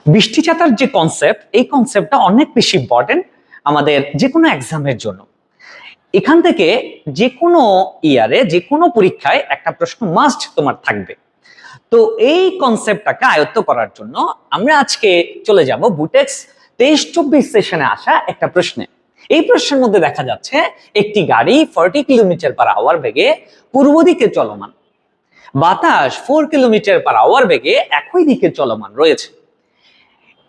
বৃষ্টি ছাতার যে কনসেপ্ট, এই কনসেপ্টটা অনেক বেশি ইম্পর্টেন্ট আমাদের যে কোনো এক্সামের জন্য। এখান থেকে যে কোনো ইয়ারে যে কোনো পরীক্ষায় একটা প্রশ্ন মাস্ট তোমার থাকবে। তো এই কনসেপ্টটাকে আয়ত্ত করার জন্য আমরা আজকে চলে যাব বুটেক্স 23-24 সেশনে আসা একটা প্রশ্নে। এই প্রশ্নের মধ্যে দেখা যাচ্ছে একটি গাড়ি 40 কিলোমিটার পার আওয়ার বেগে পূর্ব দিকে চলমান, বাতাস 4 কিলোমিটার পার আওয়ার বেগে একই দিকে চলমান রয়েছে।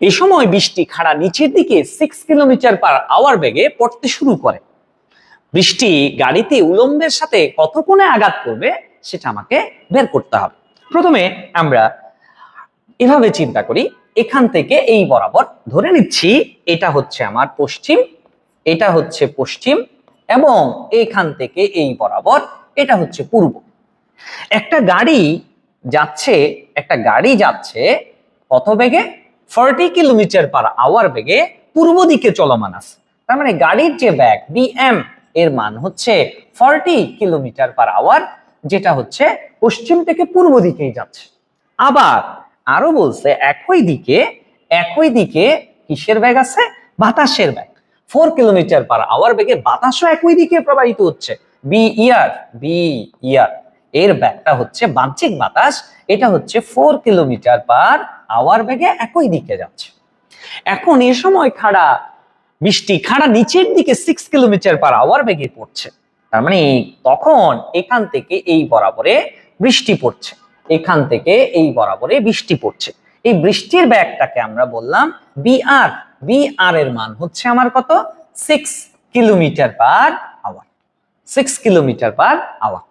এই সময় বৃষ্টি খাড়া নিচের দিকে 6 কিলোমিটার পার আওয়ার বেগে পড়তে শুরু করে। বৃষ্টি গাড়িতে উলম্বের সাথে কত কোণে আঘাত করবে সেটা আমাকে বের করতে হবে। প্রথমে আমরা এভাবে চিন্তা করি, এখান থেকে এই বরাবর ধরে নিচ্ছি এটা হচ্ছে আমার পশ্চিম, এটা হচ্ছে পশ্চিম, এবং এইখান থেকে এই বরাবর এটা হচ্ছে পূর্ব। একটা গাড়ি যাচ্ছে কত বেগে? 40 কিলোমিটার পার আওয়ার বেগে পূর্ব দিকে চলমান আছে। তার মানে গাড়ির যে বেগ বিএম এর মান হচ্ছে 40 কিলোমিটার পার আওয়ার, যেটা হচ্ছে পশ্চিম থেকে পূর্ব দিকেই যাচ্ছে। আবার আরো বলছে একই দিকে কিসের বেগ আছে? বাতাসের বেগ 4 কিলোমিটার পার আওয়ার বেগে বাতাসও একই দিকে প্রবাহিত হচ্ছে। বি ইয়ার এর ব্যাগটা হচ্ছে বাহ্যিক বাতাস, এটা হচ্ছে 4 কিলোমিটার পার আওয়ার বেগে একই দিকে যাচ্ছে। এখন এই সময় বৃষ্টি খাড়া নিচের দিকে 6 কিলোমিটার পার আওয়ার বেগে পড়ছে। তার মানে তখন এখান থেকে এই বরাবরে বৃষ্টি পড়ছে, এখান থেকে এই বরাবরে বৃষ্টি পড়ছে। এই বৃষ্টির ব্যাগটাকে আমরা বললাম বিআর এর মান হচ্ছে আমার কত? 6 kilometre per hour, 6 kilometre per hour.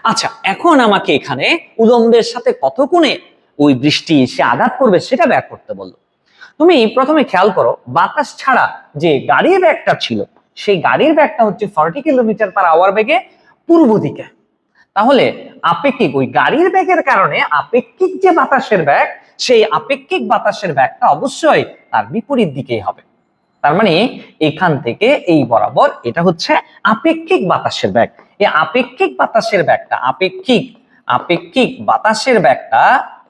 আচ্ছা, এখন আমাকে এখানে উলম্বের সাথে কত কোণে ওই বৃষ্টি এসে আঘাত করবে সেটা বের করতে বললো। তুমি প্রথমে খেয়াল করো, বাতাস ছাড়া যে গাড়ির ব্যাগটা ছিল সেই গাড়ির ব্যাগটা হচ্ছে 40 কিলোমিটার পার আওয়ার বেগে পূর্ব দিকে। তাহলে আপেক্ষিক ওই গাড়ির ব্যাগের কারণে আপেক্ষিক যে বাতাসের ব্যাগ, সেই আপেক্ষিক বাতাসের ব্যাগটা অবশ্যই তার বিপরীত দিকেই হবে। তার মানে এখান থেকে এই বরাবর এটা হচ্ছে আপেক্ষিক বাতাসের ব্যাগ। এই আপেক্ষিক বাতাসের ব্যাগটা আপেক্ষিক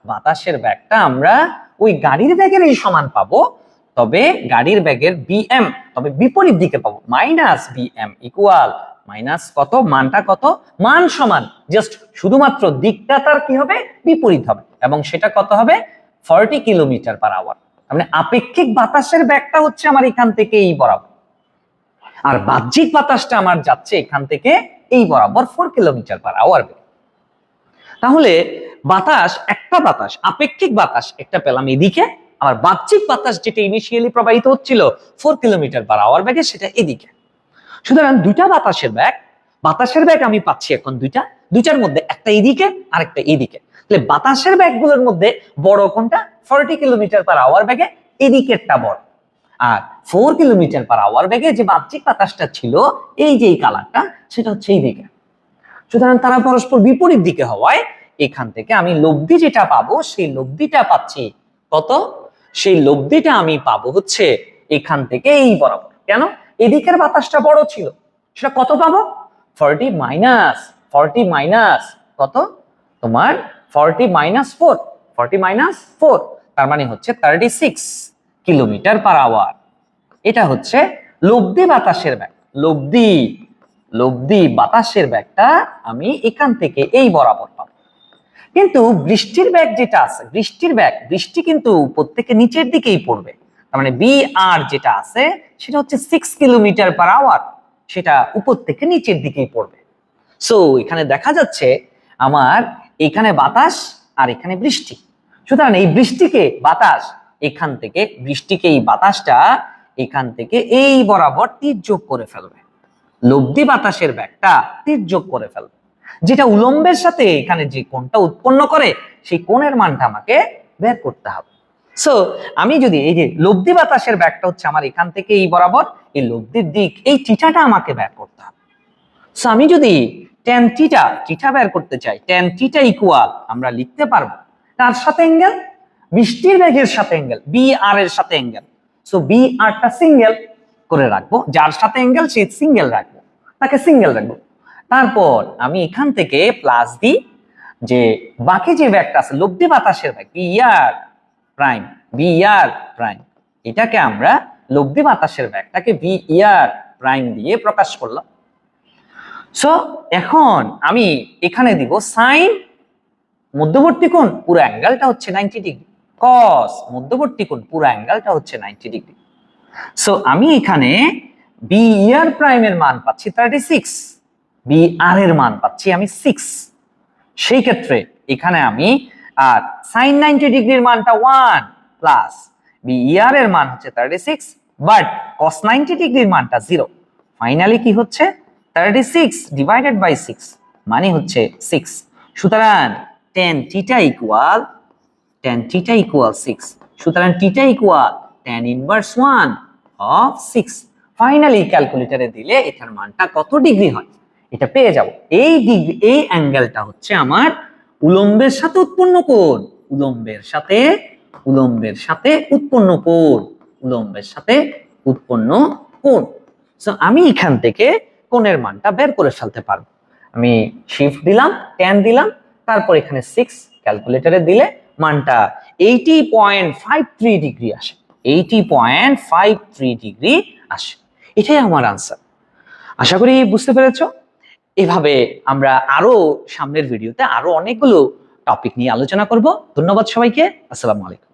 বাতাসের ব্যাগটা আমরা ওই গাড়ির ব্যাগের এই সমান পাবো, তবে গাড়ির ব্যাগের বিএম তবে বিপরীত দিকে পাবো। মাইনাস বিএম ইকুয়াল মাইনাস কত? মানটা কত? মান সমান, জাস্ট শুধুমাত্র দিকটা তার কি হবে? বিপরীত হবে, এবং সেটা কত হবে? 40 কিলোমিটার পার আওয়ার। মানে আপেক্ষিক বাতাসের ব্যাগটা হচ্ছে আমার এখান থেকে এই বরাবর, আর বাহ্যিক বাতাসটা আমার যাচ্ছে এখান থেকে এই বরাবর 4 কিলোমিটার পার আওয়ার বেগে। তাহলে বাতাস আপেক্ষিক বাতাস একটা পেলাম এদিকে, আর বাহ্যিক বাতাস যেটা ইনিশিয়ালি প্রবাহিত হচ্ছিল 4 কিলোমিটার পার আওয়ার বেগে সেটা এদিকে। সুতরাং দুইটা বাতাসের ব্যাগ আমি পাচ্ছি এখন দুইটার মধ্যে একটা এদিকে আর একটা এদিকে। তাহলে বাতাসের ব্যাগগুলোর মধ্যে বড় কোনটা? 40 কিলোমিটার পার আওয়ার বেগে এদিকেরটা বড়, আর 4 কিলোমিটার পার আওয়ার বেগে যে বাহ্যিক বাতাসটা ছিল এই যে এই কালারটা, সেটা হচ্ছে এই দিকে। সুতরাং তারা পরস্পর বিপরীত দিকে হওয়ায় এখান থেকে আমি লব্ধি যেটা পাবো সেই লব্ধিটা পাচ্ছি কত? সেই লব্ধিটা আমি পাবো হচ্ছে এখান থেকে এই বরাবর। কেন? এদিকের বাতাসটা বড় ছিল, সেটা কত পাবো? 40 মাইনাস কত? তোমার 40 মাইনাস 4, তার মানে হচ্ছে 36 কিলোমিটার পার আওয়ার। এটা হচ্ছে লব্ধি বাতাসের ব্যাগ। লব্ধি বাতাসের ব্যাগটা আমি এখান থেকে এই বরাবর পাবো। কিন্তু বৃষ্টির ব্যাগ যেটা আছে, বৃষ্টি কিন্তু উপর থেকে নিচের দিকেই পড়বে। তার মানে বিআর যেটা আছে সেটা হচ্ছে 6 কিলোমিটার পার আওয়ার, সেটা উপর থেকে নিচের দিকেই পড়বে। সো এখানে দেখা যাচ্ছে আমার এখানে বাতাস আর এখানে বৃষ্টি। সুতরাং এই বাতাসটা এখান থেকে এই বরাবর তির্যক করে ফেলবে, লব্ধি বাতাসের ব্যাগটা তির্যক করে ফেলবে, যেটা উলম্বের সাথে এখানে যে কোণটা উৎপন্ন করে সেই কোণের মানটা আমাকে বের করতে হবে। সো আমি যদি এই যে লব্ধি বাতাসের ব্যাগটা হচ্ছে আমার এখান থেকে এই বরাবর, এই লব্ধির দিক এই থিটাটা আমাকে বের করতে হবে। সো আমি যদি tan থিটা বের করতে চাই, tan থিটা ইকুয়াল আমরা লিখতে পারবো তার সাথে অ্যাঙ্গেল, বৃষ্টির বেগের সাথে অ্যাঙ্গেল, বিআর এর সাথে অ্যাঙ্গেল। সো বিআরটা সিঙ্গেল করে রাখবো, যার সাথে অ্যাঙ্গেল সে সিঙ্গেল রাখবো, তাকে সিঙ্গেল রাখবো। তারপর আমি এখান থেকে প্লাস দিই যে বাকি যে ব্যাগটা আছে লব্ধি বাতাসের ব্যাগ বিআর প্রাইম বি আর প্রাইম। এটাকে আমরা লব্ধি বাতাসের ব্যাগটাকে বি আর প্রাইম দিয়ে প্রকাশ করলাম। সো এখন আমি এখানে দিব সাইন মধ্যবর্তী কোণ পুরো অ্যাঙ্গেলটা হচ্ছে 90 ডিগ্রি, কস মধ্যবর্তী কোণ পুরো অ্যাঙ্গেলটা হচ্ছে 90 ডিগ্রি। সো আমি এখানে বি আর প্রাইমের মান পাচ্ছি 36, বি আর এর মান পাচ্ছি আমি 6। সেই ক্ষেত্রে এখানে আমি আর সাইন 90 ডিগ্রির মানটা 1 প্লাস বি আর এর মান হচ্ছে 36, বাট কস 90 ডিগ্রির মানটা 0। ফাইনালি কি হচ্ছে 36 ডিভাইডেড বাই 6 মানে হচ্ছে 6। সুতরাং tan থিটা ইকুয়াল 6। সুতরাং theta equal tan inverse 1 of 6। Finally ক্যালকুলেটরে দিলে এটার মানটা কত ডিগ্রি হয় এটা পেয়ে যাব। এই ডিগ্রি, এই অ্যাঙ্গেলটা হচ্ছে আমার উলম্বের সাথে উৎপন্ন কোণ, উলম্বের সাথে উৎপন্ন কোণ, উলম্বের সাথে উৎপন্ন কোণ। সো আমি এখান থেকে কোণের মানটা বের করে ফেলতে পারবো। আমি শিফট দিলাম, tan দিলাম, তারপর এখানে 6 ক্যালকুলেটরে দিলে মানটা 80.53 ডিগ্রি আসে, 80.53 ডিগ্রি আসে। এটাই আমার আনসার। আশা করি বুঝতে পেরেছো। এভাবে আমরা আরো সামনের ভিডিওতে আরো অনেকগুলো টপিক নিয়ে আলোচনা করব। ধন্যবাদ সবাইকে। আসসালামু আলাইকুম।